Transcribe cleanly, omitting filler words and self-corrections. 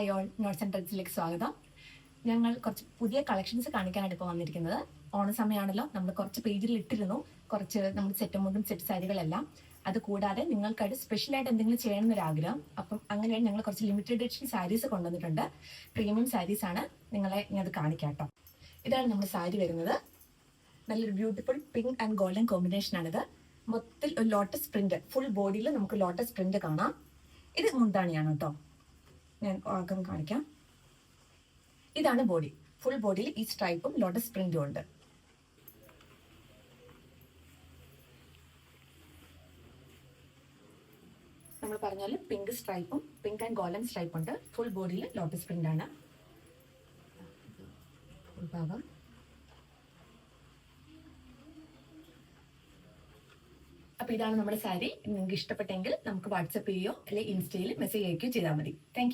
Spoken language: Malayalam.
ഹായ് ഓൾ, നോട്ട്സ് ആൻഡ് ട്രിക്സിലേക്ക് സ്വാഗതം. ഞങ്ങൾ കുറച്ച് പുതിയ കളക്ഷൻസ് കാണിക്കാനായിട്ട് ഇപ്പോൾ വന്നിരിക്കുന്നത്. ഓണസമയമാണല്ലോ, നമ്മൾ കുറച്ച് പേജിൽ ഇട്ടിരുന്നു കുറച്ച് നമ്മുടെ സെറ്റ് മുണ്ടും സെറ്റ് സാരികളെല്ലാം. അത് കൂടാതെ നിങ്ങൾക്കായിട്ട് സ്പെഷ്യലായിട്ട് എന്തെങ്കിലും ചെയ്യണമെന്നൊരു ആഗ്രഹം. അപ്പം അങ്ങനെയാണ് ഞങ്ങൾ കുറച്ച് ലിമിറ്റഡ് എഡിഷൻ സാരീസ് കൊണ്ടുവന്നിട്ടുണ്ട്. പ്രീമിയം സാരീസ് ആണ്, നിങ്ങളെ ഞാൻ അത് കാണിക്കാം കേട്ടോ. ഇതാണ് നമ്മുടെ സാരി വരുന്നത്. നല്ലൊരു beautiful pink and golden combination ആണിത്. മൊത്തത്തിൽ ഒരു ലോട്ടസ് പ്രിന്റ്, ഫുൾ ബോഡിയിൽ നമുക്ക് ലോട്ടസ് പ്രിന്റ് കാണാം. ഇത് മുന്താണിയാണ് കേട്ടോ, ഞാൻ ആക്കം കാണിക്കാം. ഇതാണ് ബോഡി. ഫുൾ ബോഡിയിൽ ഈ സ്ട്രൈപ്പും ലോട്ടസ് പ്രിന്റും ഉണ്ട്. നമ്മൾ പറഞ്ഞാൽ പിങ്ക് സ്ട്രൈപ്പും പിങ്ക് ആൻഡ് ഗോൾഡൻ സ്ട്രൈപ്പ് ഉണ്ട്. ഫുൾ ബോഡിയിൽ ലോട്ടസ് പ്രിന്റ് ആണ്. ഭാഗം അപ്പൊ ഇതാണ് നമ്മുടെ സാരി. നിങ്ങൾക്ക് ഇഷ്ടപ്പെട്ടെങ്കിൽ നമുക്ക് വാട്സപ്പ് ചെയ്യുകയോ അല്ലെങ്കിൽ ഇൻസ്റ്റയിൽ മെസ്സേജ് അയക്കുകയോ ചെയ്താൽ മതി. താങ്ക്